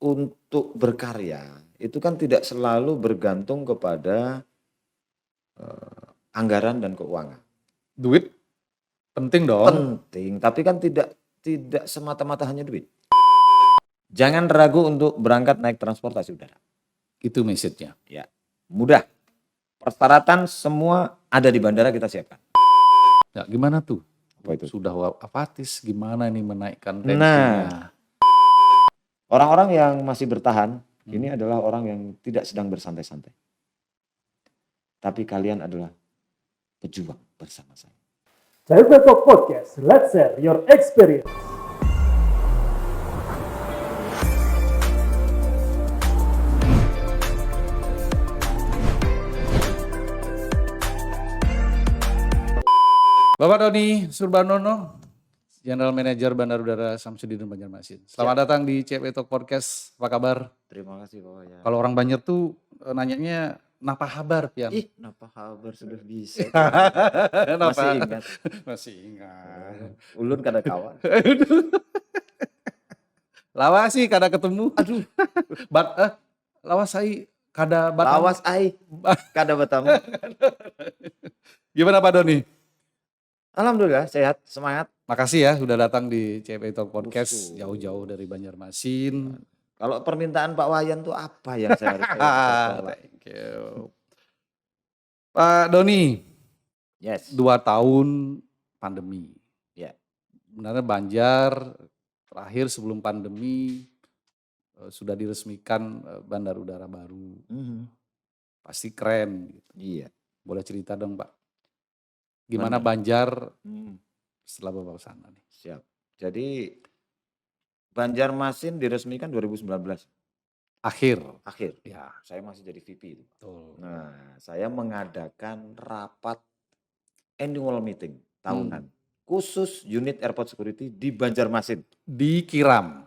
untuk berkarya itu kan tidak selalu bergantung kepada anggaran dan keuangan. Duit penting dong. Penting, tapi kan tidak semata-mata hanya duit. Jangan ragu untuk berangkat naik transportasi udara. Itu message-nya. Ya, mudah. Persyaratan semua ada di bandara kita siapkan. Ya, gimana tuh? Apa itu? Sudah apatis, gimana ini menaikkan Nah, tensinya? orang-orang yang masih bertahan, ini adalah orang yang tidak sedang bersantai-santai. Tapi kalian adalah pejuang bersama saya. CFE Talk Podcast, let's share your experience. Bapak Doni Surbanono, General Manager Bandara Udara Samsudin Banjarmasin. Selamat datang di CFE Talk Podcast. Apa kabar? Terima kasih Pak Wayan. Kalau orang Banjar tuh nanyanya napa kabar, Pian? Ih, napa kabar sudah bisa. Napa? Masih ingat. Masih ingat. Ulun kada kawan. Lawas sih kada ketemu. Aduh, Lawas saya kada batang. lawas ai kada bertemu. Gimana Pak Doni? Alhamdulillah sehat, semangat. Makasih ya sudah datang di CFE Talk Podcast Usul. jauh-jauh dari Banjarmasin. Kalau permintaan Pak Wayan tuh apa yang saya harus tolak? Thank you. Pak Doni, Yes. 2 tahun pandemi. Ya. Sebenarnya Banjar terakhir sebelum pandemi sudah diresmikan bandar udara baru. Pasti keren. Gitu. Iya. Boleh cerita dong Pak, gimana Benar. Banjar setelah Bapak sana nih? Siap. Jadi Banjarmasin diresmikan 2019 Akhir. Ya, saya masih jadi VP itu. Betul. Nah, saya mengadakan rapat annual meeting tahunan khusus unit airport security di Banjarmasin. Di Kiram.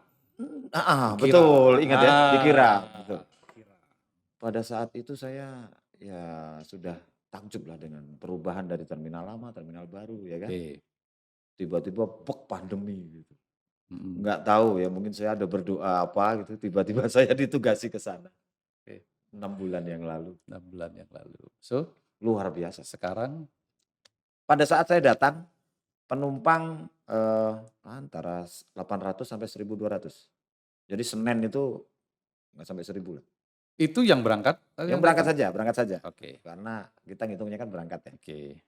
Betul, ingat ya, dikira. Betul. Kiram. Pada saat itu saya ya sudah takjub lah dengan perubahan dari terminal lama, terminal baru ya kan. Oke. Tiba-tiba pandemi gitu. Nggak tahu ya, mungkin saya ada berdoa apa gitu, tiba-tiba saya ditugasi ke sana. 6 bulan yang lalu. 6 bulan yang lalu. So, Luar biasa. sekarang Pada saat saya datang, penumpang antara 800 sampai 1.200. Jadi Senin itu nggak sampai 1.000 lah. itu yang berangkat? Yang berangkat saja. Oke. Karena kita ngitungnya kan berangkat ya. Oke.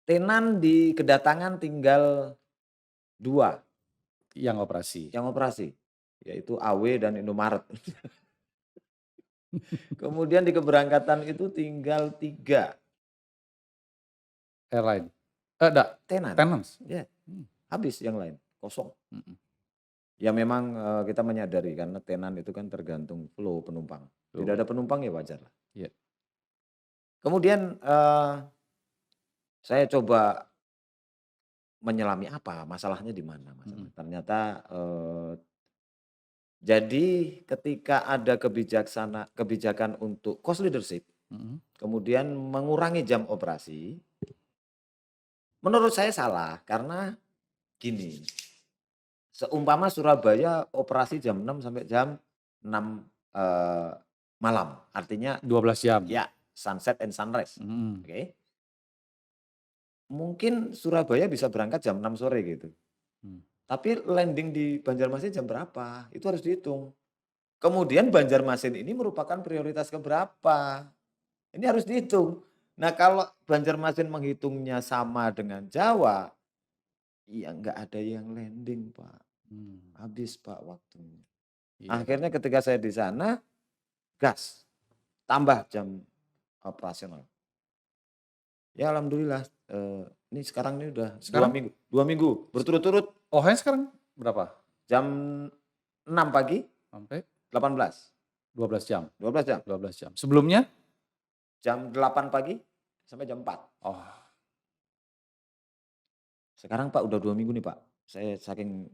Tenan di kedatangan tinggal 2 Yang operasi. yang operasi, yaitu AW dan Indomaret. Kemudian di keberangkatan itu tinggal 3 Airline. Tenan. Tenants. Ya, habis yang lain, kosong. Mm-mm. Ya memang kita menyadari karena tenan itu kan tergantung flow penumpang. Tidak ada penumpang ya wajar lah. Iya. Kemudian saya coba menyelami apa masalahnya di mana. Ternyata jadi ketika ada kebijakan untuk cost leadership, kemudian mengurangi jam operasi, menurut saya salah karena gini. Seumpama Surabaya operasi jam 6 sampai jam 6 malam, artinya 12 jam. ya sunset and sunrise. Mm. Oke. Mungkin Surabaya bisa berangkat jam 6 sore gitu. Tapi landing di Banjarmasin jam berapa? Itu harus dihitung. Kemudian Banjarmasin ini merupakan prioritas keberapa? Ini harus dihitung. Nah kalau Banjarmasin menghitungnya sama dengan Jawa, ya nggak ada yang landing Pak. Habis Pak waktunya. Iya, Akhirnya ketika saya di sana, gas. Tambah jam operasional. Ya alhamdulillah, ini sekarang ini udah Sekarang? 2 minggu berturut-turut. Oh, hanya sekarang berapa? Jam 6 pagi Sampai 18. 12 jam. 12 jam. 12 jam. Sebelumnya? Jam 8 pagi sampai jam 4. Oh, Sekarang Pak udah 2 minggu nih Pak. Saya saking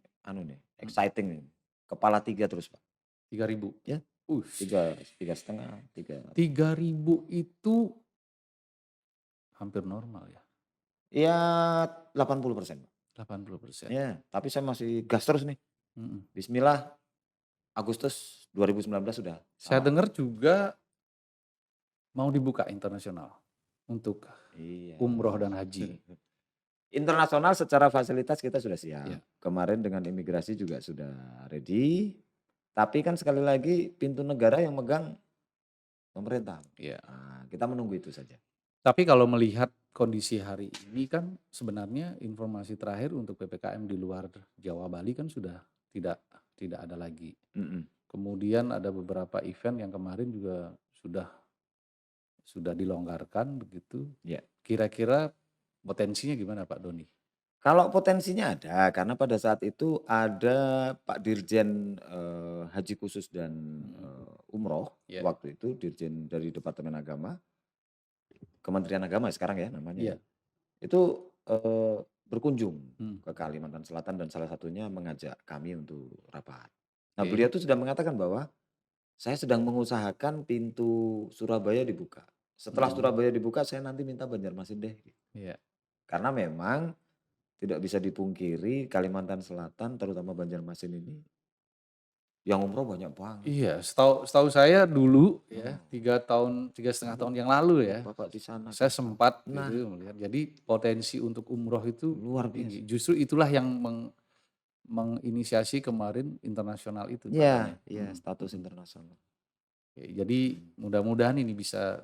exciting nih. Kepala 3 terus Pak. 3.000. Ya. 3,5, 3. 3.000 itu hampir normal ya. Ya 80%. 80%. Ya, tapi saya masih gas terus nih. Mm-mm. Bismillah. Agustus 2019 sudah Saya sama. dengar juga mau dibuka internasional untuk Iya. umroh dan haji. Internasional secara fasilitas kita sudah siap. Iya. Kemarin dengan imigrasi juga sudah ready. Tapi kan sekali lagi pintu negara yang megang pemerintah. Iya. Nah, kita menunggu itu saja. Tapi kalau melihat kondisi hari ini kan sebenarnya informasi terakhir untuk PPKM di luar Jawa Bali kan sudah tidak ada lagi. Mm-mm. Kemudian ada beberapa event yang kemarin juga sudah dilonggarkan begitu. Ya. Kira-kira potensinya gimana Pak Doni? Kalau potensinya ada, karena pada saat itu ada Pak Dirjen Haji Khusus dan Umroh, Ya. waktu itu Dirjen dari Departemen Agama, Kementerian Agama sekarang ya namanya, Iya. itu berkunjung Hmm. ke Kalimantan Selatan dan salah satunya mengajak kami untuk rapat. Nah, Oke. beliau itu sudah mengatakan bahwa saya sedang mengusahakan pintu Surabaya dibuka. Setelah Surabaya dibuka, saya nanti minta Banjarmasin deh. Iya. Karena memang tidak bisa dipungkiri Kalimantan Selatan terutama Banjarmasin ini yang umroh banyak banget. Iya, setahu saya dulu ya 3,5 tahun yang lalu ya, Bapak di sana saya kan. sempat Nah, gitu melihat. Jadi potensi untuk umroh itu luar tinggi. biasa. Justru itulah yang menginisiasi kemarin internasional itu Iya, makanya. iya status internasional. Jadi mudah-mudahan ini bisa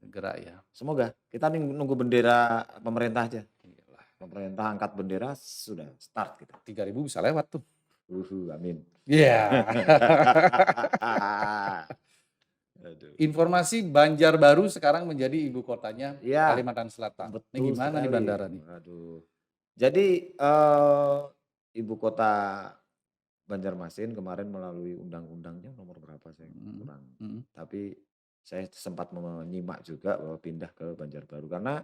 gerak ya. Semoga kita nunggu bendera pemerintah aja. Iyalah, Pemerintah angkat bendera sudah start kita. 3.000 bisa lewat tuh. Amin. Iya. Aduh. Informasi Banjarbaru sekarang menjadi ibu kotanya Iya, Kalimantan Selatan. Ini betul gimana nih sekali. bandara nih? Aduh. Jadi ibu kota Banjarmasin kemarin melalui undang-undangnya nomor berapa saya kurang. Tapi saya sempat menyimak juga bahwa pindah ke Banjarbaru karena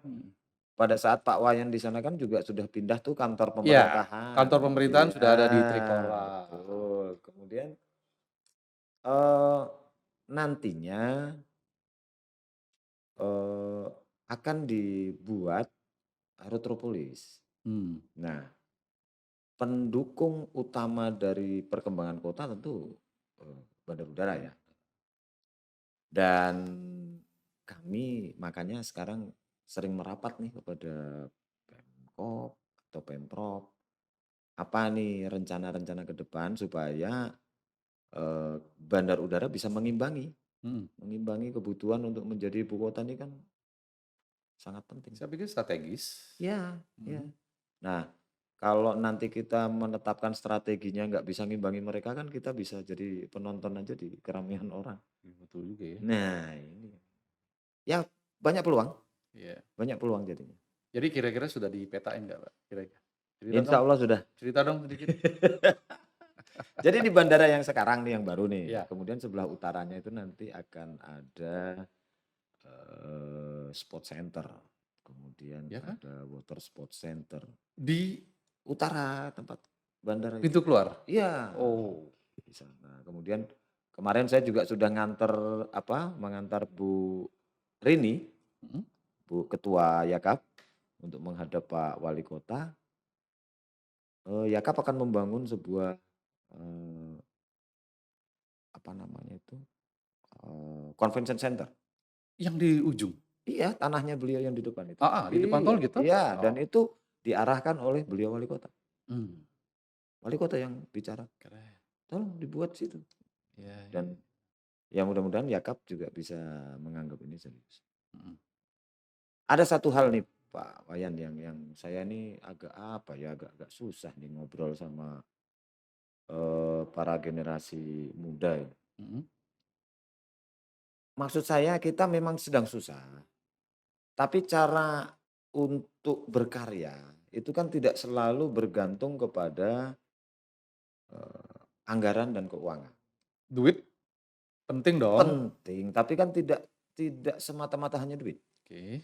pada saat Pak Wayan di sana kan juga sudah pindah tuh kantor Ya, pemerintahan. kantor pemerintahan sudah ada di Iya, Trikora. betul. Kemudian nantinya akan dibuat Retropolis. Nah, pendukung utama dari perkembangan kota tentu bandar udara ya. Dan kami makanya sekarang sering merapat nih kepada Pemkop atau Pemprov. Apa nih rencana-rencana ke depan supaya bandar udara bisa mengimbangi kebutuhan untuk menjadi ibu kota ini kan sangat penting. Saya pikir strategis. Ya, ya. Nah, kalau nanti kita menetapkan strateginya nggak bisa ngimbangi mereka kan kita bisa jadi penonton aja di keramaian orang. Betul juga ya. Nah, ini. Ya, banyak peluang. Iya. Banyak peluang jadinya. Jadi kira-kira sudah dipetain nggak Pak? Kira-kira. Insya Allah sudah. Cerita dong sedikit. Jadi di bandara yang sekarang nih yang baru nih. Iya. Kemudian sebelah utaranya itu nanti akan ada sport center. Kemudian Ya kan? ada water sport center. Di Utara tempat bandara itu. pintu keluar? Iya. Oh. Di sana. Kemudian kemarin saya juga sudah mengantar Bu Rini, Bu Ketua Yakap untuk menghadap Pak Wali Kota. Yakap akan membangun sebuah convention center. Yang di ujung? Iya, tanahnya beliau yang di depan itu. Di depan tol gitu? Iya, dan itu diarahkan oleh beliau Wali Kota. Wali Kota yang bicara. Keren. Tolong dibuat situ. Ya, Dan ya mudah-mudahan Yakap juga bisa menganggap ini serius. Ada satu hal nih Pak Wayan yang saya ini agak susah nih ngobrol sama para generasi muda ya. Maksud saya kita memang sedang susah, tapi cara untuk berkarya itu kan tidak selalu bergantung kepada anggaran dan keuangan. Duit penting dong. Penting, tapi kan tidak semata-mata hanya duit. Oke.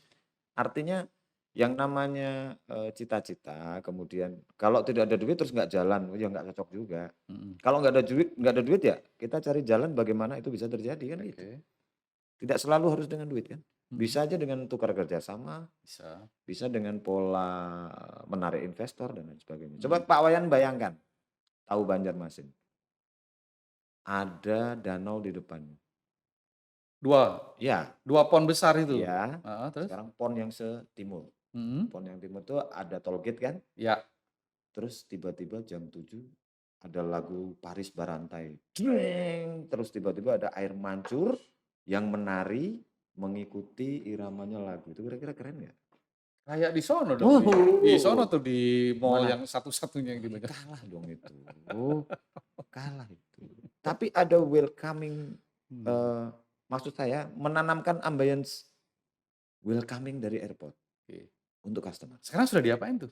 Artinya yang namanya cita-cita, kemudian kalau tidak ada duit terus nggak jalan, ya nggak cocok juga. Kalau nggak ada duit ya kita cari jalan bagaimana itu bisa terjadi kan gitu. Tidak selalu harus dengan duit kan. Bisa aja dengan tukar kerjasama, bisa dengan pola menarik investor dan lain sebagainya. Coba Pak Wayan bayangkan, tahu Banjarmasin. ada danau di depannya. 2 Ya, 2 pon besar itu? ya. Heeh, terus? Sekarang pon yang setimur. Mhm. Pon yang timur itu ada toll gate kan, Ya. terus tiba-tiba jam 7 ada lagu Paris Barantai. Jreng, terus tiba-tiba ada air mancur yang menari mengikuti iramanya lagu. Itu kira-kira keren nggak? Kayak di sono dong, di sono Oh, tuh di mall mana? yang satu-satunya yang di Medan. Kalah dong itu. Kalah itu. Tapi ada welcoming, Hmm, eee, maksud saya menanamkan ambience welcoming dari airport oke. untuk customer. Sekarang sudah diapain tuh?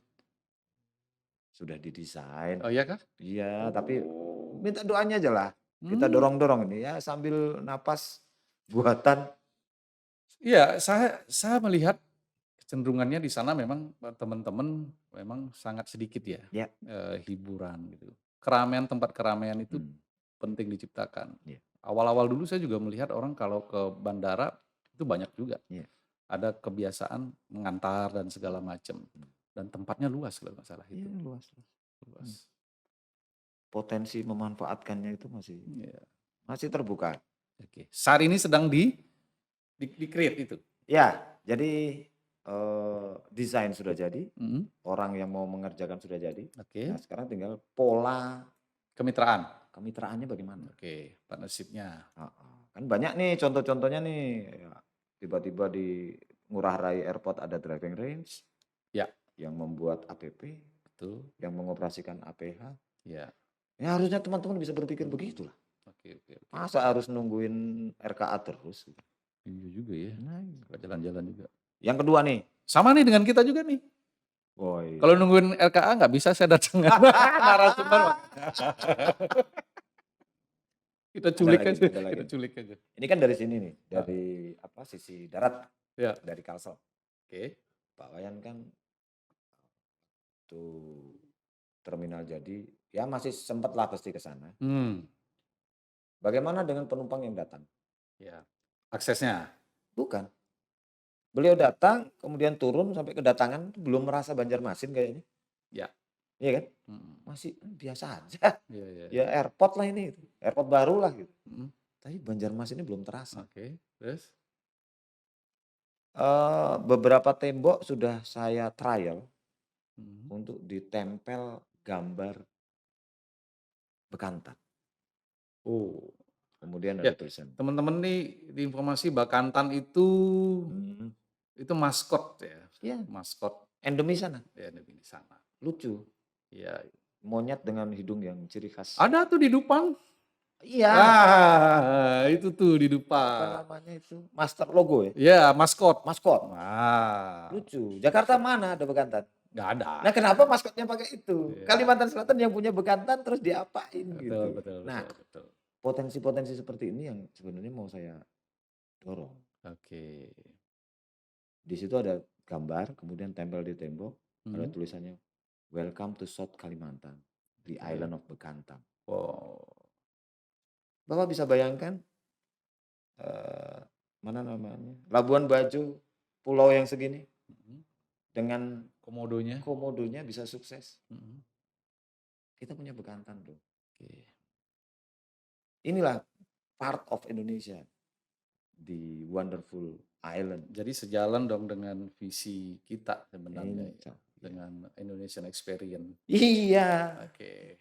Sudah didesain. Oh iya kah? Iya, tapi Oh. minta doanya aja lah. Kita Hmm. dorong-dorong ini ya sambil napas buatan. Iya, saya melihat kecenderungannya di sana memang teman-teman memang sangat sedikit ya, Ya. hiburan gitu. Keramaian, tempat keramaian itu Hmm, penting diciptakan. iya, Awal-awal dulu saya juga melihat orang kalau ke bandara itu banyak juga. iya. Ada kebiasaan mengantar dan segala macam. Hmm. Dan tempatnya luas kalau nggak salah Iya itu. luas. Luas. Hmm. Potensi memanfaatkannya itu masih Iya, masih terbuka. oke. Saat ini sedang di create itu? Ya, jadi, desain sudah jadi, Mhm, orang yang mau mengerjakan sudah jadi. oke. Nah sekarang tinggal pola Kemitraan? kemitraannya bagaimana. Oke, partnership-nya. Heeh. Kan banyak nih contoh-contohnya nih, ya tiba-tiba di Ngurah Rai Airport ada driving range Ya, yang membuat APP, betul. yang mengoperasikan APH. Ya, Ya harusnya teman-teman bisa berpikir begitulah. oke oke oke. Masa harus nungguin RKA terus gitu. Iya juga ya, Nah, nggak jalan-jalan juga. yang kedua nih. Sama nih dengan kita juga nih. Oh Kalau iya. nungguin LKA nggak bisa saya datang. Narasumber Bang. Kita Ada culik lagi, aja, ada lagi. kita culik aja. Ini kan dari sini nih, Heeh, dari apa sisi darat, ya, dari Kalsel. oke. Pak Wayan kan tuh terminal jadi, ya masih sempat lah pasti ke sana. Hmm, Bagaimana dengan penumpang yang datang? ya. Aksesnya? Bukan. Beliau datang, kemudian turun sampai kedatangan, belum merasa Banjarmasin kayaknya. Ya. Iya kan? Mhm. Masih biasa aja. Iya iya Ya iya. airport lah ini, airport baru lah gitu. Mhm, Tapi Banjarmasin ini belum terasa. oke, terus? Beberapa tembok sudah saya trial Mhm. untuk ditempel gambar bekantan. Oh, Kemudian ada ya tulisan. teman-teman nih di informasi Bakantan itu Hmm, maskot ya, ya, maskot endemis sana. ya di sana. Lucu. Iya. Monyet dengan hidung yang ciri khas. Ada tuh di Dupang. Iya. Ah, itu tuh di Apa Dupang. namanya itu? Master logo ya? Iya, maskot. Maskot. Ah, Lucu. Jakarta mana ada bekantan? nggak ada. Nah, kenapa maskotnya pakai itu? Iya, Kalimantan Selatan yang punya bekantan terus diapain betul gitu. betul Nah, betul betul. potensi-potensi seperti ini yang sebenarnya mau saya dorong. Oke. Di situ ada gambar, kemudian tempel di tembok, ada Mhm, tulisannya Welcome to South Kalimantan, the oke. island of Bekantan. Oh, Bapak bisa bayangkan eh, mana namanya? Labuan Bajo, pulau yang segini mhm, dengan komodonya? komodonya bisa sukses. Mhm, Kita punya Bekantan, Bro. oke. Inilah part of Indonesia di wonderful island. Jadi sejalan dong dengan visi kita sebenarnya ya, Insya iya. dengan Indonesian Experience. Iya. Oke.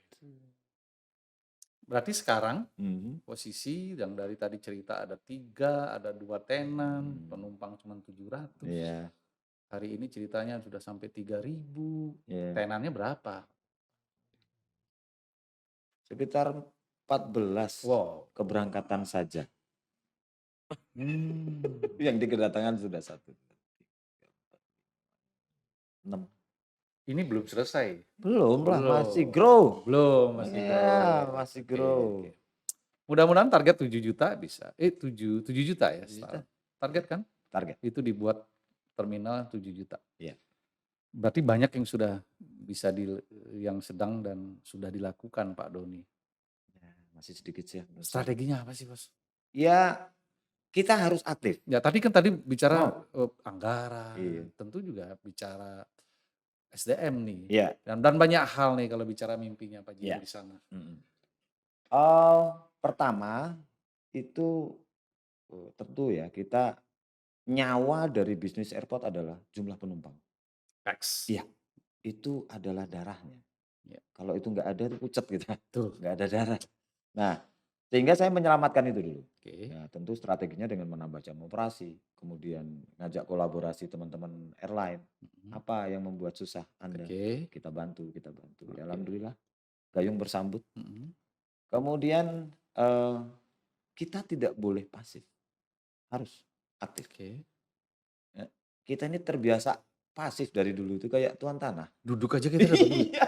Berarti sekarang Mhm. posisi yang dari tadi cerita ada 3, ada 2 tenan, Hmm, penumpang cuma 700. Iya, Hari ini ceritanya sudah sampai 3.000. iya. Tenannya berapa? Sekitar 14 Wow. keberangkatan saja. Hmm. Yang di kedatangan sudah 1, 6. Ini belum selesai? Belum lah, masih Belum. grow. Belum, masih Iya, grow. masih Oke grow. oke. Mudah-mudahan target 7 juta bisa. 7 juta ya 7 juta setahun. Target kan? target. Itu dibuat terminal 7 juta. Iya. Berarti banyak yang sudah bisa yang sedang dan sudah dilakukan Pak Doni. Ya, masih sedikit sih. Menurut saya. Strateginya apa sih, Bos? Ya, kita harus aktif. Ya tadi kan bicara Oh. anggaran, Iya. tentu juga bicara SDM nih. Iya. Dan banyak hal nih kalau bicara mimpinya Pak Jimmy Iya. di sana. Mhm. Pertama, itu tentu ya kita nyawa dari bisnis airport adalah jumlah penumpang. X. Iya, itu adalah darahnya. Ya. Kalau itu nggak ada itu pucat kita, Betul. nggak ada darah. Nah, sehingga saya menyelamatkan itu dulu. Oke. Ya, tentu strateginya dengan menambah jam operasi, kemudian ngajak kolaborasi teman-teman airline. Mhm. Apa yang membuat susah Anda? Oke. Kita bantu, kita bantu. Ya, Oke. alhamdulillah, gayung bersambut. Mhm. Kemudian kita tidak boleh pasif, harus aktif. Oke. Ya, kita ini terbiasa pasif dari dulu itu kayak tuan tanah. Duduk aja kita dapat duit. Iya,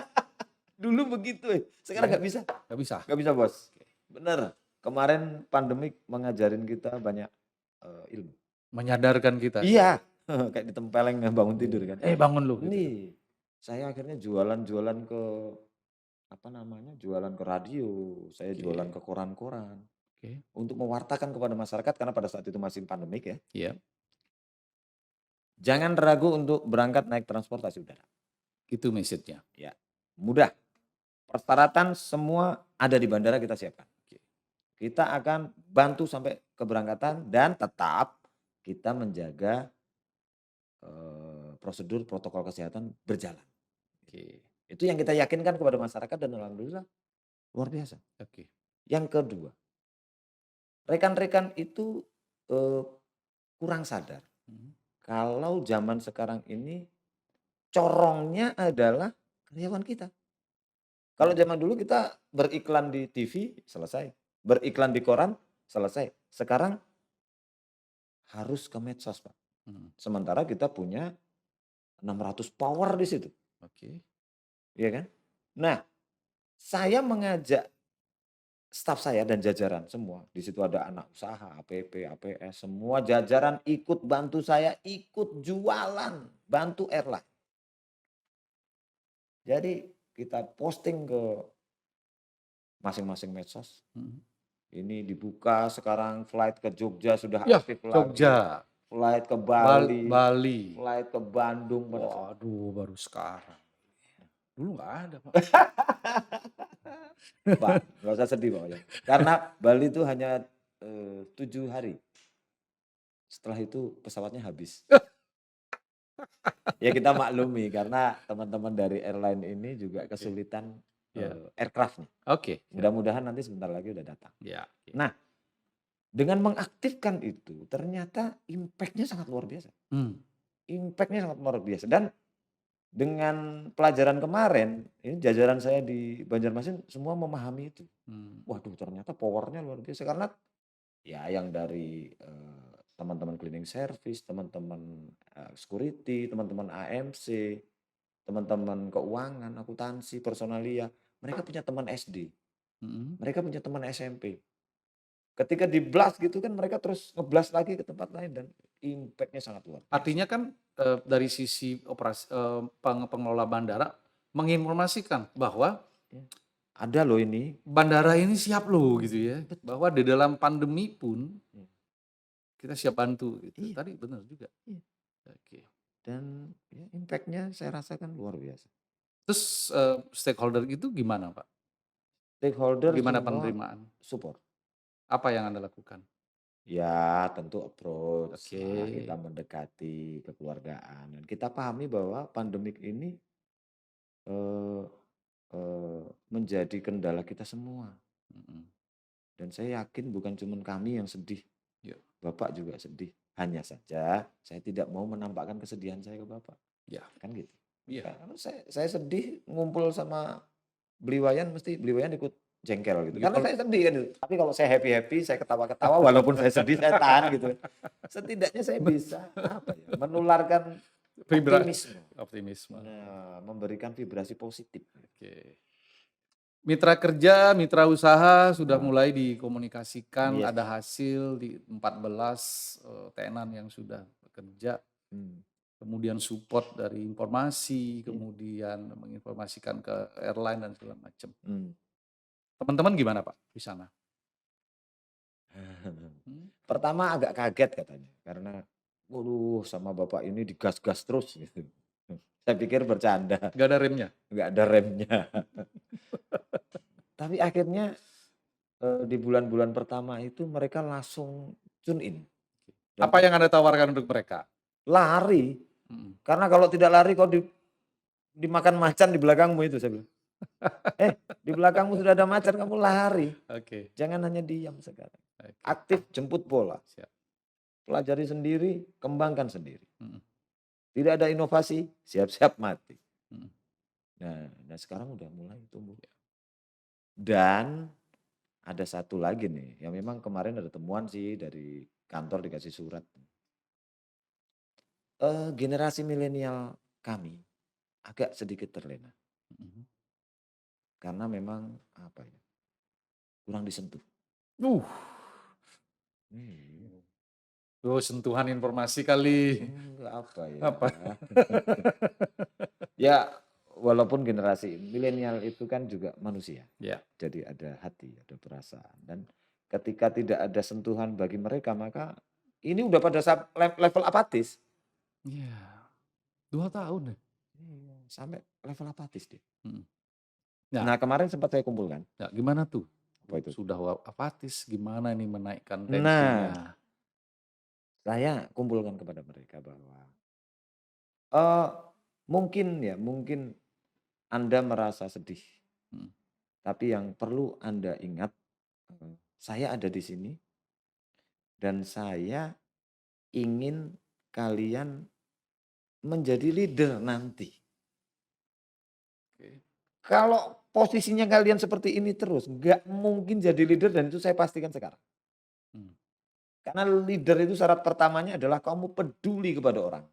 dulu begitu. Sekarang Iya. nggak bisa. Nggak bisa. Nggak bisa, Bos. Oke. Bener. Kemarin pandemik mengajarin kita banyak ilmu. Menyadarkan kita. Iya, kayak ditempeleng bangun tidur kan. Bangun lu gitu. Nih, saya akhirnya jualan-jualan ke apa namanya? Jualan ke radio, saya Oke. jualan ke koran-koran Oke. untuk mewartakan kepada masyarakat karena pada saat itu masih pandemik ya. Iya. Jangan ragu untuk berangkat naik transportasi udara. Itu message-nya. Ya, mudah. Persyaratan semua ada di bandara kita siapkan. Kita akan bantu sampai keberangkatan dan tetap kita menjaga prosedur protokol kesehatan berjalan. Oke. Itu yang kita yakinkan kepada masyarakat dan alhamdulillah luar biasa. Oke. Yang kedua, rekan-rekan itu kurang sadar Mhm. kalau zaman sekarang ini corongnya adalah karyawan kita. Kalau zaman dulu kita beriklan di TV selesai, beriklan di koran selesai. Sekarang harus ke medsos, Pak. Mhm. Sementara kita punya 600 power di situ, Oke. iya kan? Nah, saya mengajak staf saya dan jajaran semua, di situ ada anak usaha, APP, APS, semua jajaran ikut bantu saya, ikut jualan, bantu airline. Jadi kita posting ke masing-masing medsos. Mhm. Ini dibuka sekarang flight ke Jogja sudah Ya, aktif lagi, Jogja, flight ke Bali, Bali. flight ke Bandung. Waduh, baru sekarang. Dulu nggak ada, Pak. Pak, nggak usah sedih Pak ya. Karena Bali itu hanya 7 hari. Setelah itu pesawatnya habis. Ya kita maklumi karena teman-teman dari airline ini juga kesulitan Ya. aircraft-nya. Oke. Mudah-mudahan nanti sebentar lagi udah datang. Ya. Nah, dengan mengaktifkan itu ternyata impact-nya sangat luar biasa. Impact-nya sangat luar biasa dan dengan pelajaran kemarin, ini jajaran saya di Banjarmasin semua memahami itu. Waduh ternyata powernya luar biasa karena ya yang dari teman-teman cleaning service, teman-teman security, teman-teman AMC, teman-teman keuangan, akuntansi, personalia, mereka punya teman SD, mereka punya teman SMP. Ketika di-blast gitu kan mereka terus nge-blast lagi ke tempat lain dan impact-nya sangat luar biasa. Artinya kan dari sisi operasi pengelola bandara menginformasikan bahwa ada loh ini. bandara ini siap loh gitu ya. Bahwa di dalam pandemi pun kita siap bantu gitu. Iya. Tadi benar juga. Iya. Oke. Dan ya, impact-nya saya rasakan luar biasa. Terus stakeholder itu gimana, Pak? Stakeholder Gimana semua penerimaan? support. Apa yang Anda lakukan? Ya tentu approach Oke. lah, kita mendekati kekeluargaan dan kita pahami bahwa pandemik ini menjadi kendala kita semua. Dan saya yakin bukan cuma kami yang sedih, Ya. Bapak juga sedih. Hanya saja saya tidak mau menampakkan kesedihan saya ke Bapak. Ya. Kan gitu. Iya. Karena saya sedih ngumpul sama Beliwayan mesti Beliwayan ikut jengkel gitu. Karena saya sedih kan gitu. Tapi kalau saya happy-happy, saya ketawa-ketawa walaupun saya sedih saya tahan gitu. Setidaknya saya bisa menularkan optimisme. Nah, memberikan vibrasi positif. Oke. Mitra kerja, mitra usaha sudah mulai dikomunikasikan, Yes. ada hasil di 14 tenan yang sudah bekerja. Kemudian support dari informasi, kemudian menginformasikan ke airline dan segala macam. Teman-teman gimana Pak di sana? Pertama agak kaget katanya karena waduh sama Bapak ini digas-gas terus gitu. Saya pikir bercanda. Gak ada remnya? Nggak ada remnya. Tapi akhirnya di bulan-bulan pertama itu mereka langsung tune in dan Apa yang Anda tawarkan untuk mereka? lari. Mhm. Karena kalau tidak lari kau dimakan macan di belakangmu itu saya bilang. Di belakangmu sudah ada macan kamu lari. Oke, Jangan hanya diam sekarang. oke, Aktif jemput bola. siap. Pelajari sendiri, kembangkan sendiri. Mhm, Tidak ada inovasi, siap-siap mati. mhm. Nah sekarang udah mulai tumbuh. Dan ada satu lagi nih, yang memang kemarin ada temuan sih dari kantor dikasih surat. Generasi milenial kami agak sedikit terlena. Mhm. Karena memang apa ya, kurang disentuh. Uh, Iya. oh sentuhan informasi kali. Enggak apa ya. Apa? Ya walaupun generasi milenial itu kan juga manusia. Ya. Jadi ada hati, ada perasaan. Dan ketika tidak ada sentuhan bagi mereka maka ini udah pada level apatis. Iya, 2 tahun ya? Iya, sampai level apatis dia. Mhm. Nah, Nah kemarin sempat saya kumpulkan. nah gimana tuh? Apa itu? Sudah apatis, gimana nih menaikkan Nah, tensinya? saya kumpulkan kepada mereka bahwa eh mungkin Anda merasa sedih. Mhm, Tapi yang perlu Anda ingat, saya ada di sini dan saya ingin kalian menjadi leader nanti. oke. Kalau posisinya kalian seperti ini terus, nggak mungkin jadi leader dan itu saya pastikan sekarang. Mmm, Karena leader itu syarat pertamanya adalah kamu peduli kepada orang.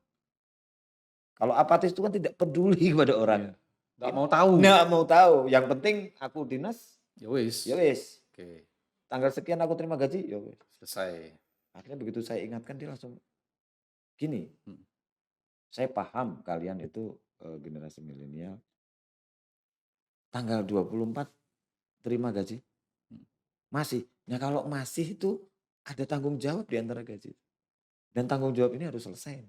Kalau apatis itu kan tidak peduli kepada orang. iya, nggak mau tahu. Nggak mau tahu, yang penting aku dinas, Ya ya wis, wis. oke, Tanggal sekian aku terima gaji, ya wis. selesai. Akhirnya begitu saya ingatkan dia langsung gini, Mhm, saya paham kalian itu generasi milenial, tanggal 24 terima gaji, mhm, masih. Nah kalau masih itu ada tanggung jawab di antara gaji. Dan tanggung jawab ini harus selesai.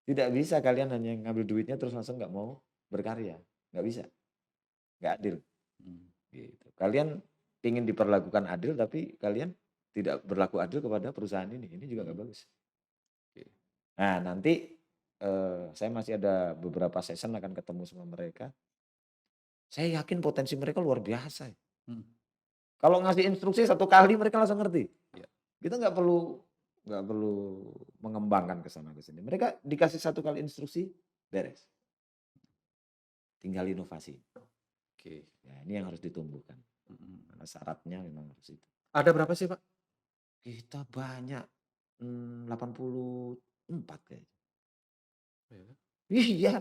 Tidak bisa kalian hanya ngambil duitnya terus langsung nggak mau berkarya. Nggak bisa, nggak adil. mhm, Gitu. Kalian ingin diperlakukan adil tapi kalian tidak berlaku adil kepada perusahaan ini. Ini juga nggak mhm, bagus. oke. Nah nanti saya masih ada beberapa session akan ketemu sama mereka. Saya yakin potensi mereka luar biasa. Mhm, Kalau ngasih instruksi satu kali mereka langsung ngerti. iya, Kita nggak perlu mengembangkan ke sana ke sini. Mereka dikasih satu kali instruksi, beres. Tinggal inovasi. oke, Ya, ini yang harus ditumbuhkan. mhm. Karena syaratnya memang harus itu. Ada berapa sih, Pak? Kita banyak 84 kayaknya. Ya. Iya,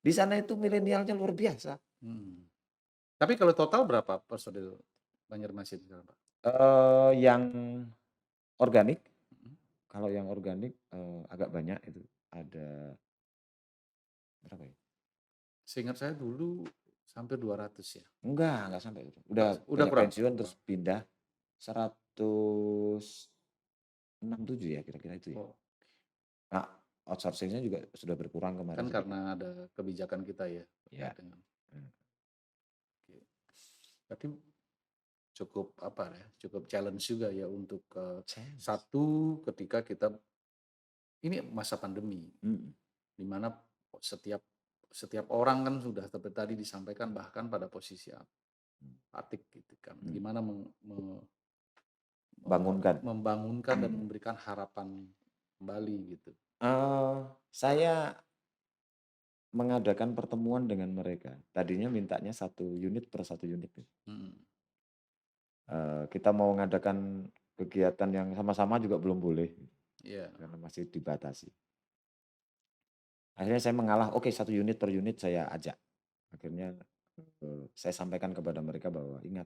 di sana itu milenialnya luar biasa. Mhm. Tapi kalau total berapa personil Banjarmasin sekarang, Pak? Yang organik, Mhm. kalau yang organik agak banyak itu. Ada berapa ya? Seingat saya dulu sampai 200 ya? Enggak sampai itu. Udah Udah banyak kurang? pensiun terus pindah 167 ya kira-kira itu ya. Oh, Nah, outsourcing-nya juga sudah berkurang kemarin kan sedikit. karena ada kebijakan kita ya terkait Ya. dengan Mmm. oke. Berarti cukup apa ya, cukup challenge juga ya untuk, Chance. satu ketika kita ini masa pandemi, Mhm. di mana setiap setiap orang kan sudah seperti tadi disampaikan bahkan pada posisi apatik gitu kan. Mhm. Gimana Bangunkan. membangunkan dan memberikan harapan kembali gitu. Saya mengadakan pertemuan dengan mereka. Tadinya mintanya 1 unit per 1 unit. Mhm, Kita mau mengadakan kegiatan yang sama-sama juga belum boleh, iya, karena masih dibatasi. Akhirnya saya mengalah, oke 1 unit per unit saya ajak. Akhirnya, saya sampaikan kepada mereka bahwa ingat,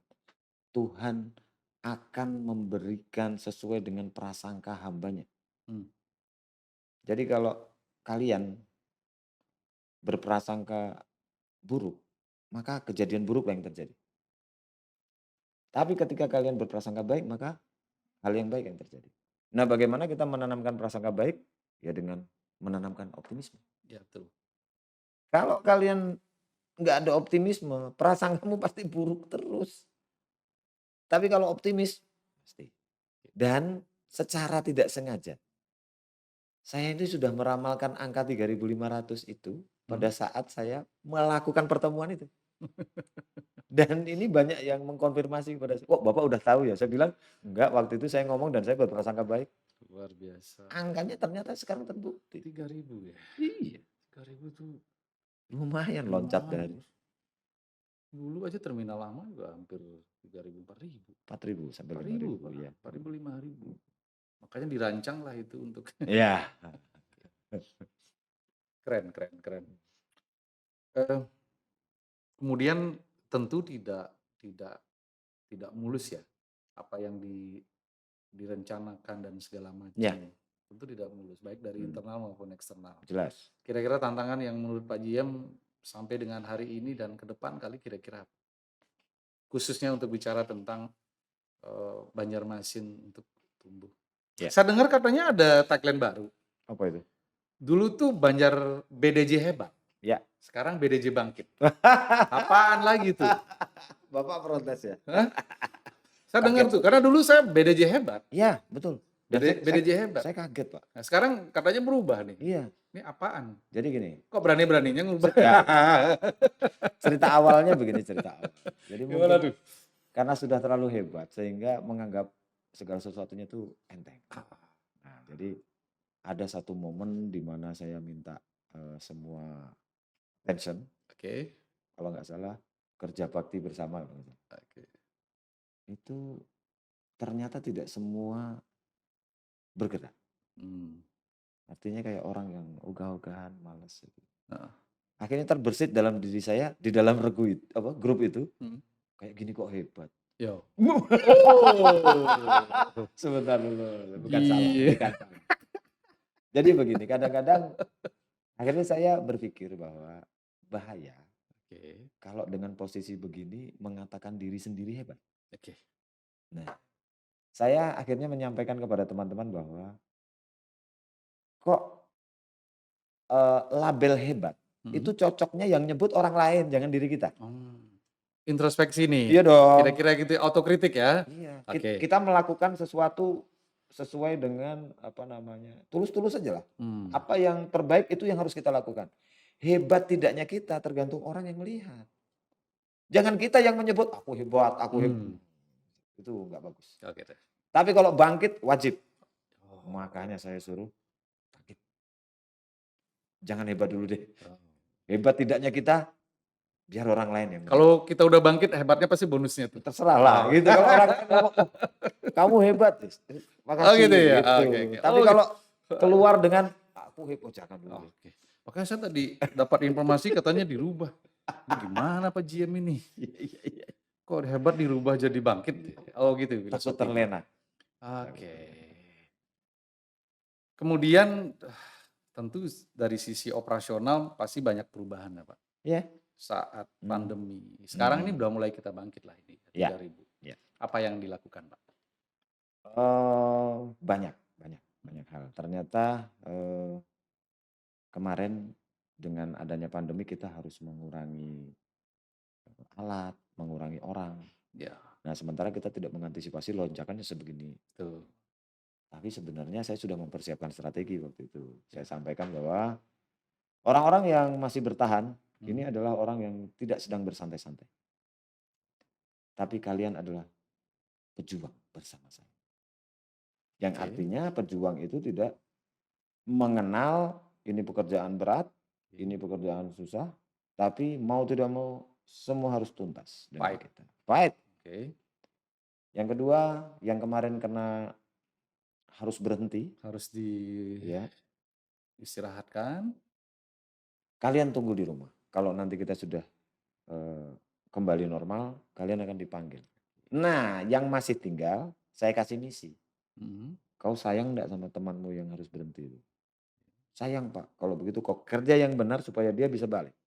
Tuhan akan memberikan sesuai dengan prasangka hambanya. mmm, Jadi kalau kalian berprasangka buruk, maka kejadian buruk yang terjadi. Tapi ketika kalian berprasangka baik, maka hal yang baik yang terjadi. Nah, bagaimana kita menanamkan prasangka baik? Ya dengan menanamkan optimisme. iya betul. Kalau kalian nggak ada optimisme, prasangkamu pasti buruk terus. Tapi kalau optimis, pasti. Dan secara tidak sengaja, saya ini sudah meramalkan angka 3.500 itu pada saat saya melakukan pertemuan itu. Dan ini banyak yang mengkonfirmasi kepada saya, "Kok Bapak udah tahu ya?" Saya bilang, "Enggak, waktu itu saya ngomong dan saya berprasangka baik." Luar biasa. Angkanya ternyata sekarang terbukti. 3.000 ya? Iya, 3.000 tuh lumayan loncat lumayan, dari Bos. Dulu aja terminal lama juga hampir 3.000, 4.000. 4.000 sampai 4.000 5.000 Pak. ya. 4.000, 5.000. Makanya dirancang lah itu untuk Iya. keren, keren, keren. Kemudian tentu tidak tidak mulus ya, apa yang direncanakan dan segala Ya, macam. Tentu tidak mulus, baik dari internal maupun eksternal. jelas. Kira-kira tantangan yang menurut Pak JM sampai dengan hari ini dan ke depan kali kira-kira apa? Khususnya untuk bicara tentang Banjarmasin untuk tumbuh. Ya. Saya dengar katanya ada tagline baru. Apa itu? Dulu tuh Banjar BDJ hebat, Ya. sekarang BDJ bangkit. Apaan lagi tuh? Bapak protes ya? Hah? Saya dengar tuh, karena dulu saya BDJ hebat. Iya, betul. Dan BDJ hebat. saya kaget, Pak. Nah, sekarang katanya berubah nih. Iya. Ini apaan? Jadi gini, Kok berani-beraninya ngubah? cerita awalnya begini cerita awal. Jadi Gimana mungkin tuh? karena sudah terlalu hebat sehingga menganggap segala sesuatunya itu enteng. Nah, jadi ada satu momen di mana saya minta semua attention, Oke. kalau nggak salah kerja bakti bersama. Oke. Itu ternyata tidak semua bergerak. Artinya kayak orang yang ogah-ogahan, malas. Gitu. Heeh. Akhirnya terbersit dalam diri saya di dalam grup itu, kayak gini kok hebat. Yo. Sebentar dulu, bukan Iya. salah. Jadi begini, kadang-kadang akhirnya saya berpikir bahwa bahaya Oke. kalau dengan posisi begini mengatakan diri sendiri hebat. Oke. Nah, saya akhirnya menyampaikan kepada teman-teman bahwa kok label hebat itu cocoknya yang nyebut orang lain, jangan diri kita. Introspeksi nih. Iya dong. Kira-kira gitu, autokritik ya. Iya. Oke. Kita melakukan sesuatu sesuai dengan tulus-tulus saja lah. Apa yang terbaik itu yang harus kita lakukan. Hebat tidaknya kita tergantung orang yang melihat. Jangan kita yang menyebut aku hebat, aku hebat. Itu nggak bagus. Oke. Tapi kalau bangkit wajib. Makanya saya suruh bangkit. Jangan hebat dulu deh. Hebat tidaknya kita biar orang lain yang Kalau kita udah bangkit, hebatnya pasti bonusnya tuh. terserah lah gitu. Kalau orang lain ngomong, kamu hebat, makasih. gitu ya? Gitu. Oke. Tapi kalau keluar dengan aku hebat, jangan dulu. Oke. Makanya saya tadi dapat informasi katanya dirubah. Ini gimana Pak JM ini? Iya. Kok hebat dirubah jadi bangkit? Oh gitu. Takut terlena. Oke. Kemudian tentu dari sisi operasional pasti banyak perubahan ya Pak. Iya. Saat pandemi. Sekarang ini udah mulai kita bangkit lah ini. 3.000. Ya. Apa yang dilakukan Pak? Banyak hal. Ternyata kemarin dengan adanya pandemi kita harus mengurangi alat, mengurangi orang. Ya. Nah, sementara kita tidak mengantisipasi lonjakannya sebegini. Tuh. Tapi sebenarnya saya sudah mempersiapkan strategi waktu itu. Saya sampaikan bahwa orang-orang yang masih bertahan ini adalah orang yang tidak sedang bersantai-santai. Tapi kalian adalah pejuang bersama saya. Yang artinya pejuang itu tidak mengenal ini pekerjaan berat, ini pekerjaan susah, tapi mau tidak mau semua harus tuntas dengan kita. Fight. Oke. Yang kedua, yang kemarin kena harus berhenti. Harus istirahatkan. Kalian tunggu di rumah. Kalau nanti kita sudah kembali normal, kalian akan dipanggil. Nah, yang masih tinggal, saya kasih misi. Kau sayang enggak sama temanmu yang harus berhenti itu? Sayang Pak, kalau begitu kau kerja yang benar supaya dia bisa balik.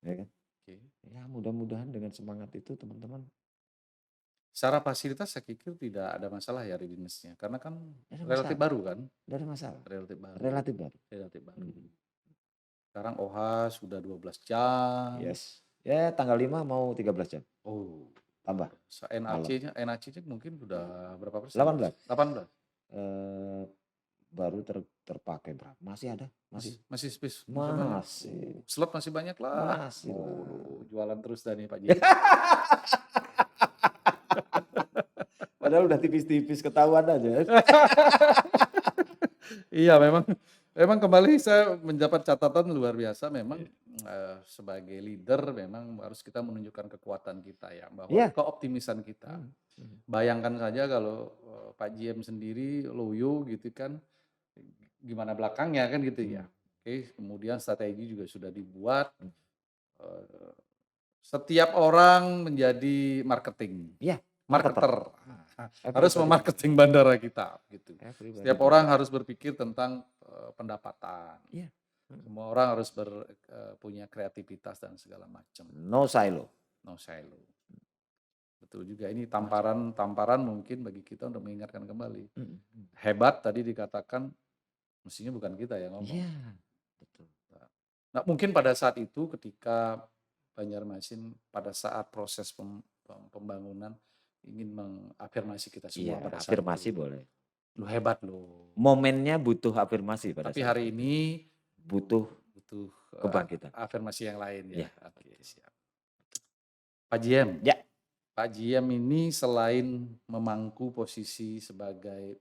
Ya kan? Ya mudah-mudahan dengan semangat itu teman-teman. Secara fasilitas saya pikir tidak ada masalah ya readiness-nya. Karena kan relatif baru kan? Tidak ada masalah. Relatif baru. Relatif baru. Sekarang OH sudah 12 jam. Yes. Ya tanggal 5 mau 13 jam. Oh. tambah. NAC-nya mungkin udah berapa persen? 18. 18. Baru terpakai berapa? Masih ada? Masih space. Masih. Slot masih banyak lah. Masih lah. Jualan terus dah nih Pak Ji. Padahal udah tipis-tipis ketahuan aja. Iya, memang kembali saya mendapat catatan luar biasa memang sebagai leader memang harus kita menunjukkan kekuatan kita ya, bahwa keoptimisan kita. Bayangkan saja kalau Pak JM sendiri loyo gitu kan, gimana belakangnya kan gitu ya. Oke, kemudian strategi juga sudah dibuat. Setiap orang menjadi marketing. Iya, marketer. Harus memarketing bandara kita gitu. Setiap orang harus berpikir tentang pendapatan. Iya. Semua orang harus punya kreativitas dan segala macam. No silo. Betul juga, ini tamparan mungkin bagi kita untuk mengingatkan kembali. Hebat tadi dikatakan, mestinya bukan kita yang ngomong. Iya, betul. Nah, mungkin pada saat itu ketika Banjarmasin pada saat proses pembangunan ingin mengafirmasi kita semua pada saat afirmasi itu. boleh. Lu hebat lu. Momennya butuh afirmasi pada Tapi saat hari ini butuh kebangkitan. Afirmasi yang lain ya. Iya. Oke, siap. Pak JM. Ya. Pak JM ini selain memangku posisi sebagai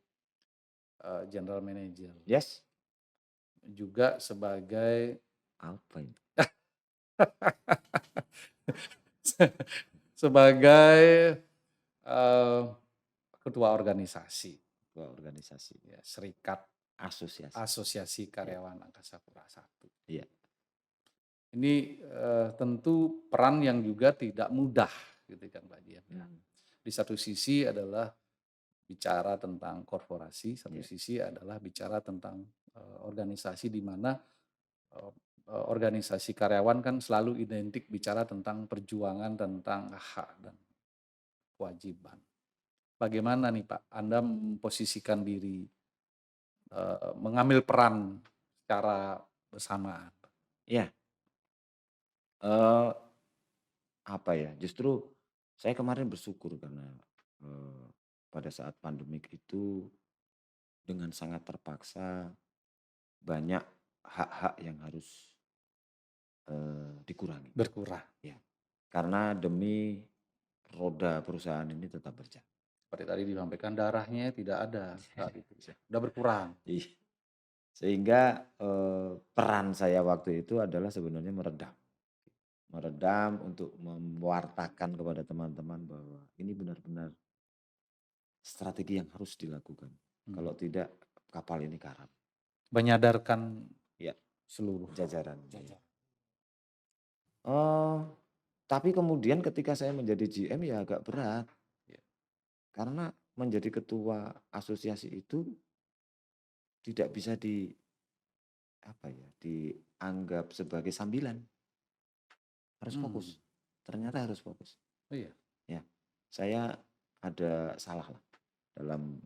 general manager. Yes. Juga sebagai apa ini? sebagai ketua organisasi. Ya, Serikat Asosiasi Karyawan Angkasa Pura I. Iya. Ini tentu peran yang juga tidak mudah gitu kan Pak Dian. Di satu sisi adalah bicara tentang korporasi, satu sisi adalah bicara tentang organisasi di mana organisasi karyawan kan selalu identik bicara tentang perjuangan, tentang hak dan kewajiban. Bagaimana nih Pak, Anda memposisikan diri, mengambil peran secara bersamaan? Ya, apa ya? Justru saya kemarin bersyukur karena pada saat pandemik itu dengan sangat terpaksa banyak hak-hak yang harus dikurangi. Berkurang. Ya, karena demi roda perusahaan ini tetap berjalan. Seperti tadi disampaikan darahnya tidak ada saat itu, udah berkurang. Sehingga peran saya waktu itu adalah sebenarnya meredam untuk mewartakan kepada teman-teman bahwa ini benar-benar strategi yang harus dilakukan. Kalau tidak kapal ini karam. Menyadarkan seluruh jajaran. Tapi kemudian ketika saya menjadi GM ya agak berat. Karena menjadi ketua asosiasi itu tidak bisa dianggap sebagai sambilan. Harus fokus. Ternyata harus fokus. Oh iya. Ya, saya ada salah lah dalam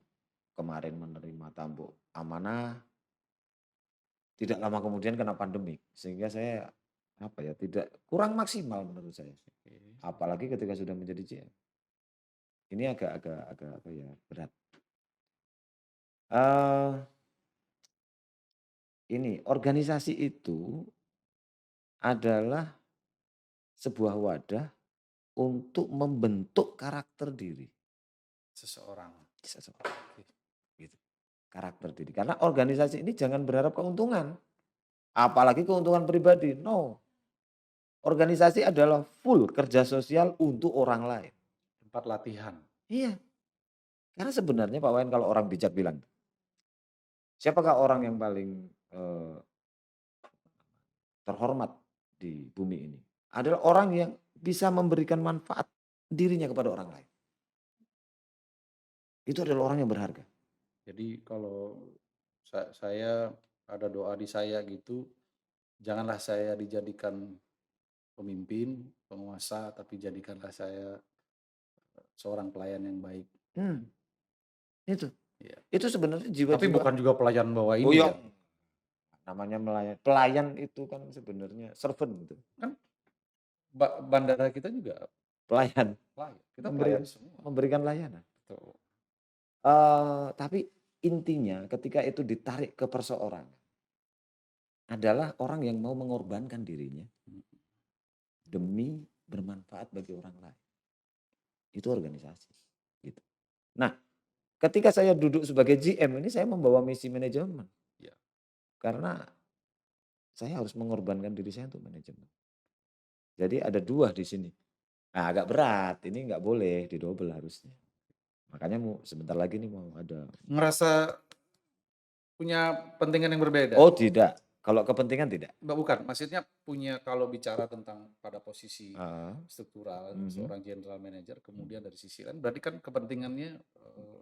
kemarin menerima tamu amanah. Tidak lama kemudian kena pandemi, sehingga saya tidak kurang maksimal menurut saya. Apalagi ketika sudah menjadi GM. Ini agak berat. Ini organisasi itu adalah sebuah wadah untuk membentuk karakter diri seseorang. Gitu. Karakter diri. Karena organisasi ini jangan berharap keuntungan. Apalagi keuntungan pribadi. No. Organisasi adalah full kerja sosial untuk orang lain. Tempat latihan. Iya. Karena sebenarnya Pak Wayan kalau orang bijak bilang, siapakah orang yang paling terhormat di bumi ini? Adalah orang yang bisa memberikan manfaat dirinya kepada orang lain. Itu adalah orang yang berharga. Jadi kalau saya ada doa di saya gitu, janganlah saya dijadikan pemimpin, penguasa, tapi jadikanlah saya seorang pelayan yang baik. Itu. Ya. Itu sebenarnya jiwa-jiwa. Tapi bukan juga pelayan bawah ini ya. Namanya melayan. Pelayan itu kan sebenarnya servant gitu. Kan bandara kita juga pelayan, Kita pelayan semua. memberikan layanan. Betul. Tapi intinya ketika itu ditarik ke perseorangan, adalah orang yang mau mengorbankan dirinya demi bermanfaat bagi orang lain. Itu organisasi. Gitu. Nah, ketika saya duduk sebagai GM ini saya membawa misi manajemen. Ya. Karena saya harus mengorbankan diri saya untuk manajemen. Jadi ada 2 di sini. Nah, agak berat, ini nggak boleh didobel harusnya. Makanya sebentar lagi nih mau ada. Ngerasa punya kepentingan yang berbeda? Oh tidak, kalau kepentingan tidak. Bukan, maksudnya punya kalau bicara tentang pada posisi struktural seorang general manager, kemudian dari sisi lain berarti kan kepentingannya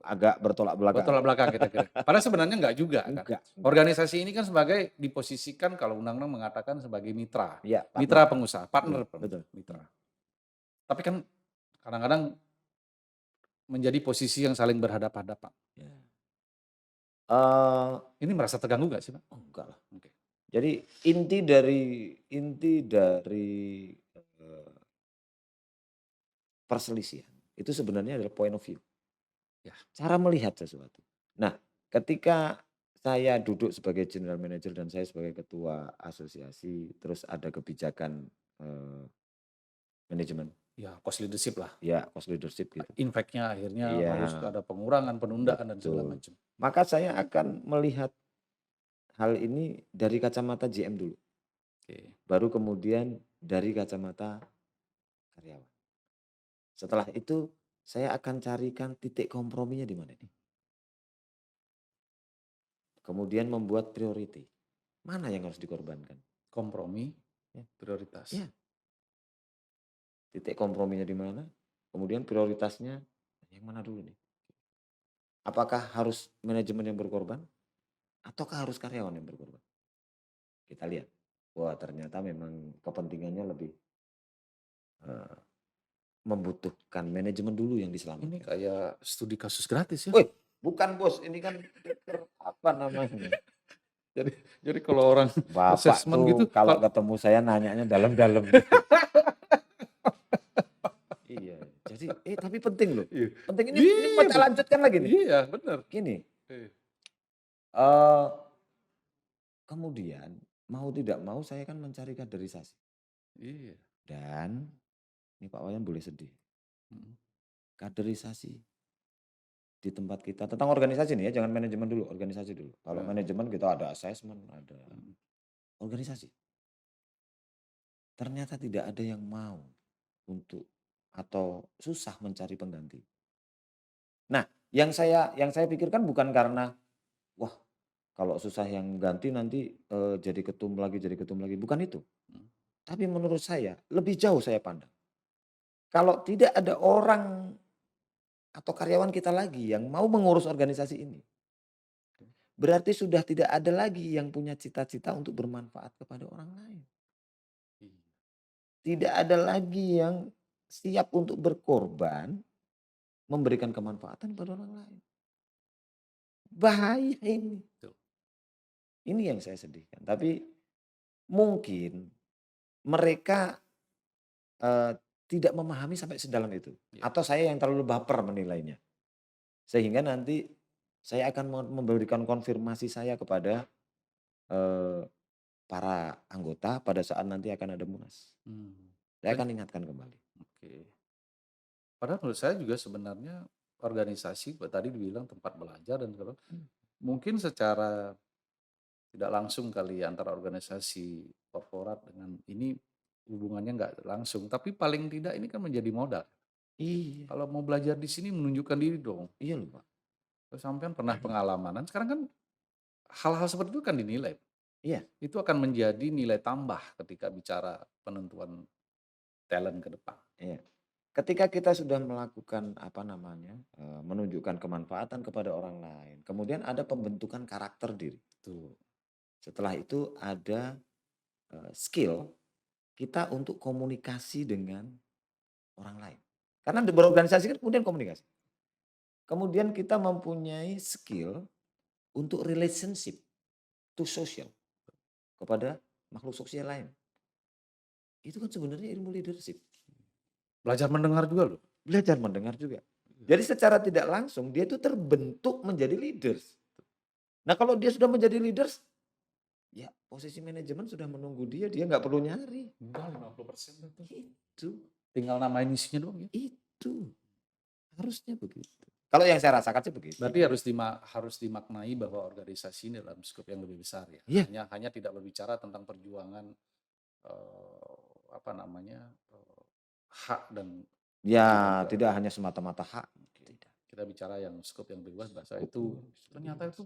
agak bertolak belakang. bertolak belakang kira-kira. Padahal sebenarnya enggak juga kan. Enggak. Organisasi ini kan sebagai diposisikan kalau undang-undang mengatakan sebagai mitra. Ya, mitra pengusaha, partner betul. mitra. Tapi kan kadang-kadang menjadi posisi yang saling berhadapan-hadapan. Ya. Ini merasa terganggu nggak sih, Pak? Oh, enggak lah. Oke. Jadi inti dari perselisihan itu sebenarnya adalah point of view. Ya. Cara melihat sesuatu. Nah, ketika saya duduk sebagai general manager dan saya sebagai ketua asosiasi, terus ada kebijakan manajemen. Ya, cost leadership lah. Ya, cost leadership gitu. Impact-nya akhirnya Iya. harus ada pengurangan, penundaan dan segala macam. Maka saya akan melihat hal ini dari kacamata GM dulu. Oke. Baru kemudian dari kacamata karyawan. Setelah itu saya akan carikan titik komprominya di mana nih. Kemudian membuat priority. Mana yang harus dikorbankan? Kompromi, Ya. prioritas. Ya. Titik komprominya di mana? Kemudian prioritasnya yang mana dulu nih? Apakah harus manajemen yang berkorban? Ataukah harus karyawan yang berkorban? Kita lihat. Wah, ternyata memang kepentingannya lebih membutuhkan manajemen dulu yang diselamatkan. Ini kayak studi kasus gratis ya. Woi, bukan bos, ini kan apa namanya? Jadi kalau orang Bapak assessment tuh gitu, kalau ketemu saya nanyanya dalam-dalam. Iya, jadi tapi penting loh. Iya. Penting ini kita lanjutkan lagi nih. Iya, benar. Gini. Kemudian mau tidak mau saya kan mencari kaderisasi. Iya. Dan ini Pak Wayan boleh sedih. Kaderisasi di tempat kita tentang organisasi nih ya, jangan manajemen dulu, organisasi dulu. Kalau manajemen kita ada assessment, ada organisasi. Ternyata tidak ada yang mau untuk atau susah mencari pengganti. Nah, yang saya pikirkan bukan karena wah kalau susah yang ganti nanti jadi ketum lagi, bukan itu. Tapi menurut saya lebih jauh saya pandang. Kalau tidak ada orang atau karyawan kita lagi yang mau mengurus organisasi ini, berarti sudah tidak ada lagi yang punya cita-cita untuk bermanfaat kepada orang lain. Tidak ada lagi yang siap untuk berkorban, memberikan kemanfaatan kepada orang lain. Bahaya ini. Ini yang saya sedihkan. Tapi mungkin mereka tidak memahami sampai sedalam itu. Atau saya yang terlalu baper menilainya. Sehingga nanti saya akan memberikan konfirmasi saya kepada para anggota pada saat nanti akan ada munas. Saya akan ingatkan kembali. Oke. Padahal menurut saya juga sebenarnya organisasi tadi dibilang tempat belajar dan segala mungkin secara tidak langsung kali ya antara organisasi korporat dengan ini hubungannya nggak langsung, tapi paling tidak ini kan menjadi modal. Iya. Kalau mau belajar di sini menunjukkan diri dong. Iya loh Pak. Sampean pernah pengalaman, sekarang kan hal-hal seperti itu kan dinilai. Iya. Itu akan menjadi nilai tambah ketika bicara penentuan talent ke depan. Iya. Ketika kita sudah melakukan menunjukkan kemanfaatan kepada orang lain, kemudian ada pembentukan karakter diri. Setelah itu ada skill kita untuk komunikasi dengan orang lain. Karena berorganisasi kan kemudian komunikasi. Kemudian kita mempunyai skill untuk relationship to social kepada makhluk sosial lain. Itu kan sebenarnya ilmu leadership. Belajar mendengar juga loh. Belajar mendengar juga. Jadi secara tidak langsung dia itu terbentuk menjadi leaders. Nah kalau dia sudah menjadi leaders, ya posisi manajemen sudah menunggu dia nggak perlu nyari. Udah 50% itu. Itu, Tinggal namain isinya doang ya. itu. Harusnya begitu. Kalau yang saya rasakan sih begitu. Berarti harus dimaknai bahwa organisasi ini dalam skop yang lebih besar ya. Iya. Hanya tidak berbicara tentang perjuangan hak dan Ya tidak hanya semata-mata hak. Tidak. kita bicara yang skop yang lebih luas, bahasa itu ternyata itu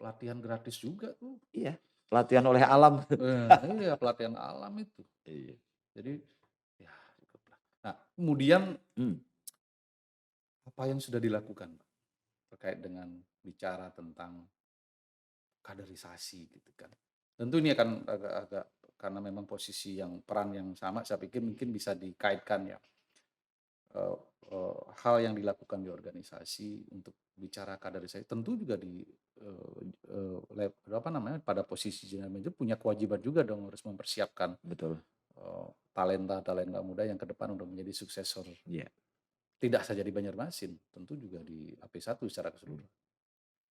pelatihan gratis juga tuh. Iya, pelatihan oleh alam. Iya, pelatihan alam itu. Iya. Jadi ya cukuplah. Nah, kemudian apa yang sudah dilakukan Pak, terkait dengan bicara tentang kaderisasi gitu kan. Tentu ini akan agak karena memang posisi yang peran yang sama, saya pikir mungkin bisa dikaitkan ya. Hal yang dilakukan di organisasi untuk bicara kaderisasi tentu juga pada posisi general manager punya kewajiban juga dong, harus mempersiapkan Betul. talenta muda yang ke depan untuk menjadi suksesor. Iya. Tidak saja di Banjarmasin, tentu juga di AP1 secara keseluruhan.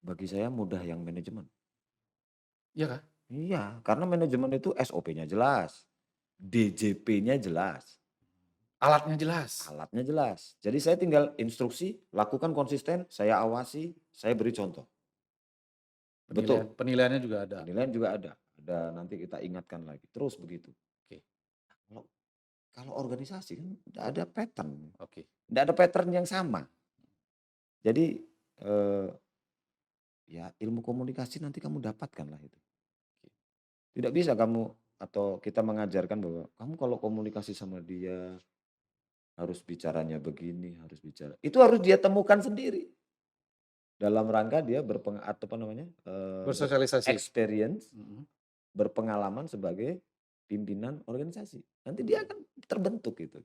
Bagi saya mudah yang manajemen. Iya kah? Iya, karena manajemen itu SOP-nya jelas, DJP-nya jelas, Alatnya jelas. alatnya jelas. Jadi saya tinggal instruksi, lakukan konsisten, saya awasi, saya beri contoh. Betul. Penilaiannya juga ada. Penilaian juga ada. Ada nanti kita ingatkan lagi. Terus begitu. Oke. Kalau organisasi kan tidak ada pattern. Oke. Tidak ada pattern yang sama. Jadi ya ilmu komunikasi nanti kamu dapatkan lah itu. Tidak bisa kamu atau kita mengajarkan bahwa kamu kalau komunikasi sama dia harus bicaranya begini, harus bicara. Itu harus dia temukan sendiri. Dalam rangka dia Bersosialisasi. experience, berpengalaman sebagai pimpinan organisasi. Nanti dia akan terbentuk gitu.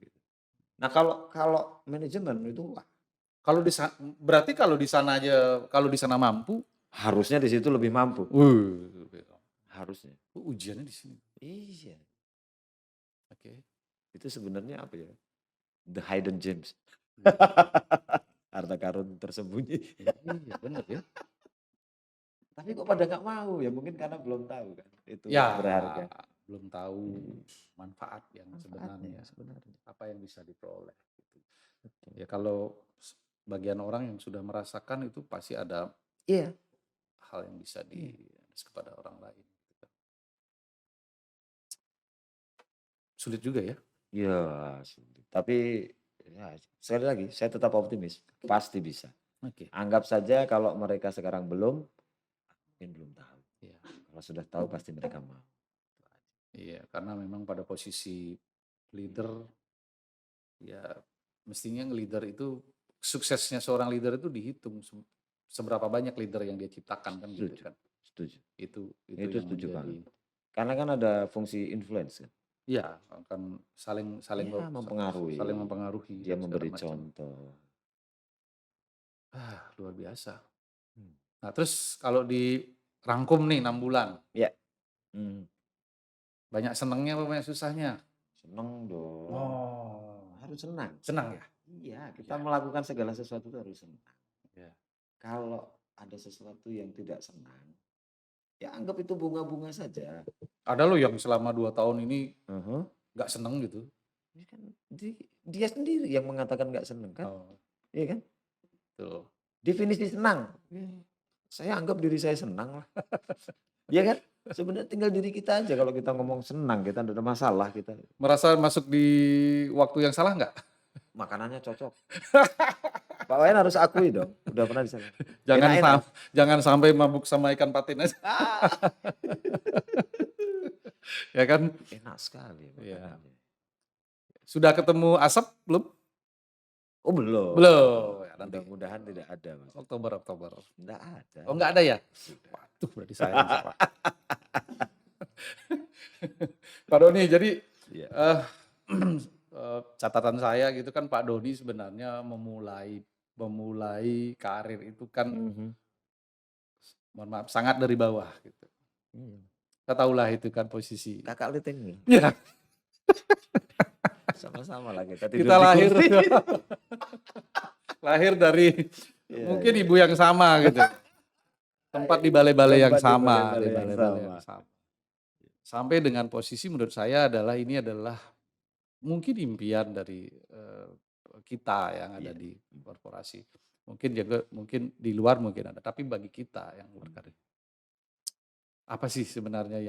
Nah kalau manajemen itu wah, berarti kalau di sana mampu, harusnya di situ lebih mampu. Harusnya. Ujiannya di sini. Iya. Oke. Itu sebenarnya apa ya? The hidden gems. Harta karun tersembunyi. Iya benar ya. Tapi kok pada nggak mau ya? Mungkin karena belum tahu kan. Itu Ya, berharga. belum tahu manfaat yang Manfaatnya sebenarnya. Apa yang bisa diperoleh. Gitu. Ya kalau bagian orang yang sudah merasakan itu pasti ada hal yang bisa kepada orang lain. Sulit juga ya? Iya, sulit. Tapi ya, sekali lagi saya tetap optimis. Pasti bisa. Oke. Anggap saja kalau mereka sekarang belum, mungkin belum tahu. Ya. Kalau sudah tahu pasti mereka mau. Iya, karena memang pada posisi leader, ya mestinya leader itu, suksesnya seorang leader itu dihitung seberapa banyak leader yang dia ciptakan kan gitu kan. Setuju. Itu Setuju banget. Karena kan ada fungsi influence kan. Iya, akan saling mempengaruhi. Saling mempengaruhi. Dia memberi contoh. Luar biasa. Nah, terus kalau dirangkum nih 6 bulan. Iya. Banyak senangnya apa banyak susahnya? Senang dong. Harus senang. Senang ya? Iya, kita melakukan segala sesuatu itu harus senang. Ya. Kalau ada sesuatu yang tidak senang, ya anggap itu bunga-bunga saja. Ada loh yang selama 2 tahun ini nggak seneng gitu. Kan dia sendiri yang mengatakan nggak senang kan? Iya kan? Betul. Definisi senang. Saya anggap diri saya senang lah. Iya kan? Sebenarnya tinggal diri kita aja kalau kita ngomong senang, kita tidak ada masalah kita. Merasa masuk di waktu yang salah nggak? Makanannya cocok. Pak Wayan harus akui dong, udah pernah di sana. Jangan sampai mabuk sama ikan patin aja. Ya kan? Enak sekali ya. makanannya. Sudah ketemu asap belum? Oh belum. Belum. Ya, mudah-mudahan tidak ada. Mas. Oktober. Enggak ada. Oh enggak ada ya? Waduh berarti saya yang salah. Pak Doni, jadi catatan saya gitu kan, Pak Doni sebenarnya memulai karir itu kan mohon maaf sangat dari bawah gitu. Kita tahulah itu kan posisi kakak leteng. Ya. Sama-sama lah kita tidur Kita di lahir kursi. lahir dari Iya, mungkin iya. ibu yang sama gitu. Tempat di balai-balai yang Tempat di sama, balai-balai di yang balai-balai sama. yang sama. Sampai dengan posisi menurut saya adalah ini adalah mungkin impian dari kita yang ada Iya. di korporasi. Mungkin juga mungkin di luar mungkin ada, tapi bagi kita yang berkarir, apa sih sebenarnya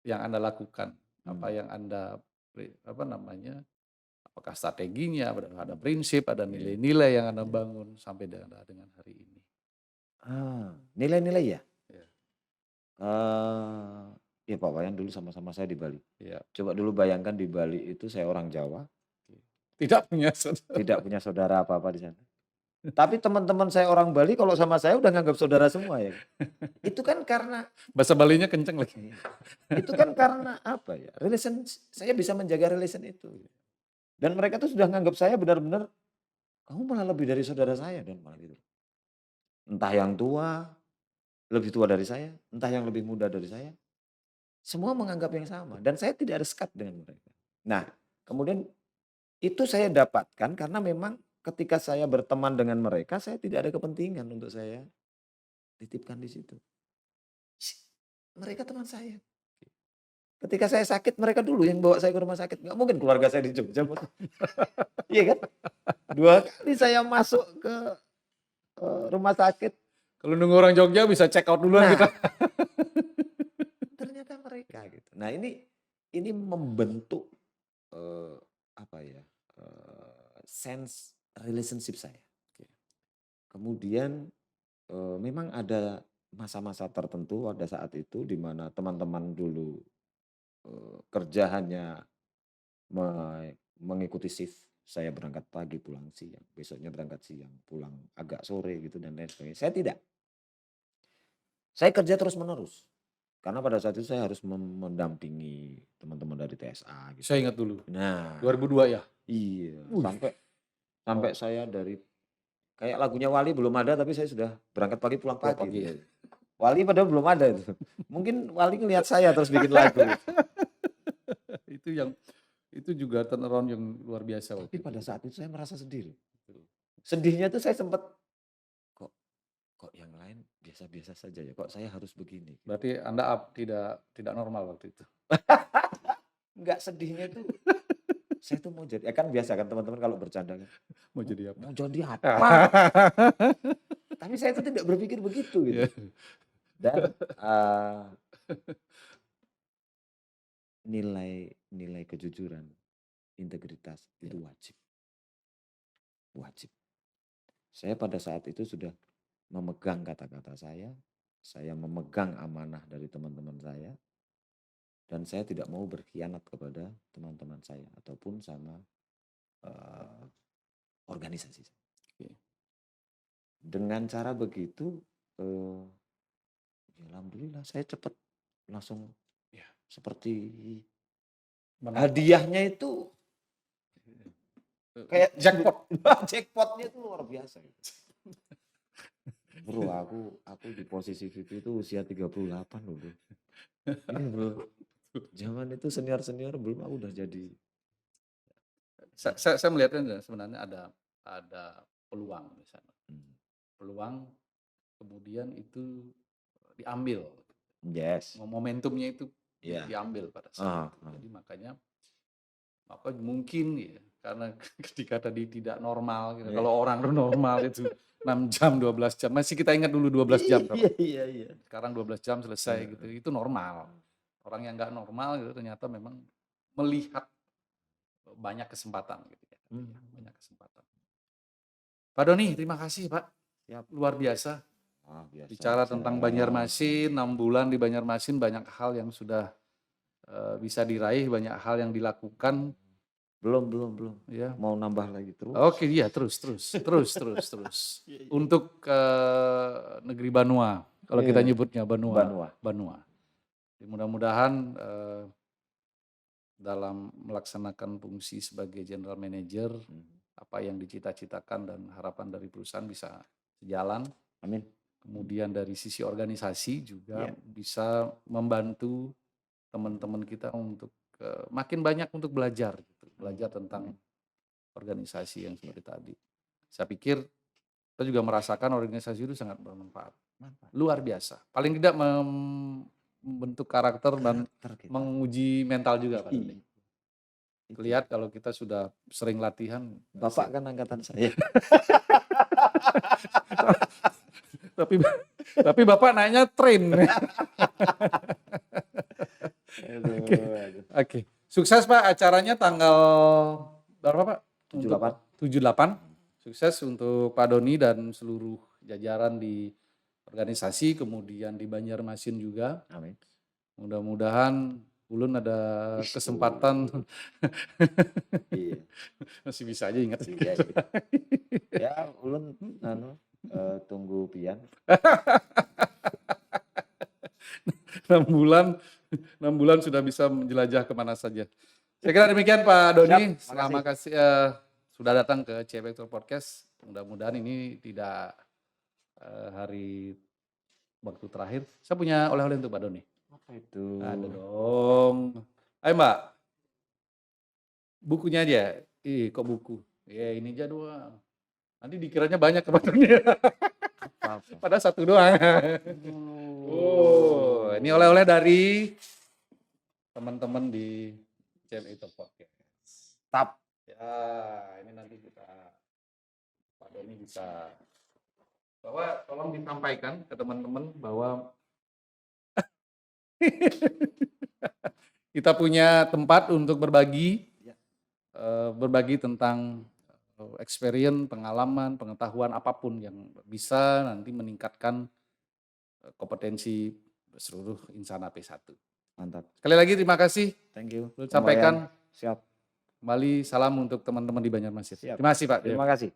yang Anda lakukan? Apa yang Anda apa namanya? Apakah strateginya, ada prinsip, ada Iya. nilai-nilai yang Anda bangun sampai dengan hari ini? Nilai-nilai ya? Ya, Ya Pak Wayan dulu sama-sama saya di Bali. ya. Coba dulu bayangkan di Bali itu saya orang Jawa, Tidak punya saudara. tidak punya saudara apa-apa di sana. Tapi teman-teman saya orang Bali kalau sama saya udah nganggap saudara semua ya. Itu kan karena Bahasa Balinya kenceng lagi. itu kan karena apa ya? Saya bisa menjaga relation itu. Dan mereka tuh sudah nganggap saya benar-benar kamu malah lebih dari saudara saya dan malah gitu. Entah yang tua, lebih tua dari saya, entah yang lebih muda dari saya. Semua menganggap yang sama dan saya tidak ada sekat dengan mereka. Nah, kemudian itu saya dapatkan karena memang ketika saya berteman dengan mereka, saya tidak ada kepentingan untuk saya titipkan di situ. Mereka teman saya. Ketika saya sakit, mereka dulu yang bawa saya ke rumah sakit. Nggak mungkin keluarga saya di Jogja. Iya kan? 2 kali saya masuk ke rumah sakit. Kalau nunggu orang Jogja bisa check out duluan Nah, kita. ternyata mereka gitu. Nah ini membentuk apa ya, sense relationship saya. Kemudian memang ada masa-masa tertentu pada saat itu di mana teman-teman dulu kerja hanya mengikuti shift. Saya berangkat pagi pulang siang, besoknya berangkat siang, pulang agak sore gitu dan lain sebagainya. Saya tidak. Saya kerja terus-menerus. Karena pada saat itu saya harus mendampingi teman-teman dari TSA gitu. Saya ingat dulu. Nah, 2002 ya? iya, sampai saya dari kayak lagunya Wali belum ada tapi saya sudah berangkat pagi pulang Pulang pagi. pagi. Gitu. Wali padahal belum ada itu. Mungkin Wali ngelihat saya terus bikin lagu. Itu juga turnaround yang luar biasa waktu Tapi itu. pada saat itu saya merasa sedih. Sedihnya tuh saya sempat kok yang lain biasa-biasa saja ya, kok saya harus begini. Berarti Anda tidak normal waktu itu. Enggak, sedihnya itu saya tuh mau jadi kan biasa kan teman-teman kalau bercanda kan. Mau jadi apa? Mau jadi apa? Tapi saya itu tidak berpikir begitu gitu. Iya. Dan nilai kejujuran, integritas itu wajib. Wajib. Saya pada saat itu sudah memegang kata-kata saya memegang amanah dari teman-teman saya, dan saya tidak mau berkhianat kepada teman-teman saya ataupun sama organisasi saya. Dengan cara begitu, alhamdulillah saya cepat langsung seperti hadiahnya itu kayak jackpot. Jackpotnya itu luar biasa. Bro, aku di posisi VP itu usia 38 loh bro. Ini bro, zaman itu senior belum aku udah jadi. Saya melihatnya sebenarnya ada peluang di sana. Peluang kemudian itu diambil. Yes. Momentumnya itu diambil pada saat itu. Jadi makanya mungkin ya, karena ketika tadi tidak normal gitu. Kalau orang normal itu 6 jam, 12 jam. Masih kita ingat dulu 12 jam. Iya. Sekarang 12 jam selesai gitu. Itu normal. Orang yang nggak normal gitu ternyata memang melihat banyak kesempatan gitu ya. Banyak kesempatan. Pak Doni, terima kasih Pak. Luar biasa. Bicara tentang Banjarmasin, 6 bulan di Banjarmasin, banyak hal yang sudah bisa diraih, banyak hal yang dilakukan. Belum. Ya. Mau nambah lagi terus. Oke, iya terus. Untuk negeri Banua, kalau kita nyebutnya Banua. Mudah-mudahan dalam melaksanakan fungsi sebagai general manager, apa yang dicita-citakan dan harapan dari perusahaan bisa sejalan. Amin. Kemudian dari sisi organisasi juga bisa membantu teman-teman kita untuk makin banyak untuk belajar gitu. Belajar tentang organisasi yang seperti tadi. Saya pikir kita juga merasakan organisasi itu sangat bermanfaat. Luar biasa. Paling tidak membentuk karakter dan Kita. menguji mental juga Pak Doni. Itu. Lihat kalau kita sudah sering latihan. Bapak kan angkatan saya. tapi Bapak naiknya train. Oke. Sukses Pak acaranya tanggal berapa Pak? 78. Sukses untuk Pak Doni dan seluruh jajaran di organisasi, kemudian di Banjarmasin juga. Amin. Mudah-mudahan Ulun ada kesempatan. Iya. Masih bisa aja ingat. Iya. Ya, Ulun tunggu pian. 6 bulan sudah bisa menjelajah kemana saja. Saya kira demikian Pak Doni. Terima kasih sudah datang ke C-Vector Podcast. Mudah-mudahan ini tidak hari waktu terakhir. Saya punya oleh-oleh untuk Pak Doni. Apa itu? Ada dong. Ayo Mbak. Bukunya aja. Ih kok buku? Ya ini aja doang. Nanti dikiranya banyak ke Pak Doni. Padahal satu doang. Oh, ini oleh-oleh dari teman-teman di C-Vector Podcast. Tap. Ya, ini nanti Pak Doni bisa bahwa tolong disampaikan ke teman-teman bahwa kita punya tempat untuk berbagi tentang experience, pengalaman, pengetahuan apapun yang bisa nanti meningkatkan kompetensi seluruh insana P1. Mantap. Sekali lagi terima kasih. Thank you. Sampaikan. Siap. Kembali salam untuk teman-teman di Banjarmasin. Siap. Terima kasih Pak. Terima kasih.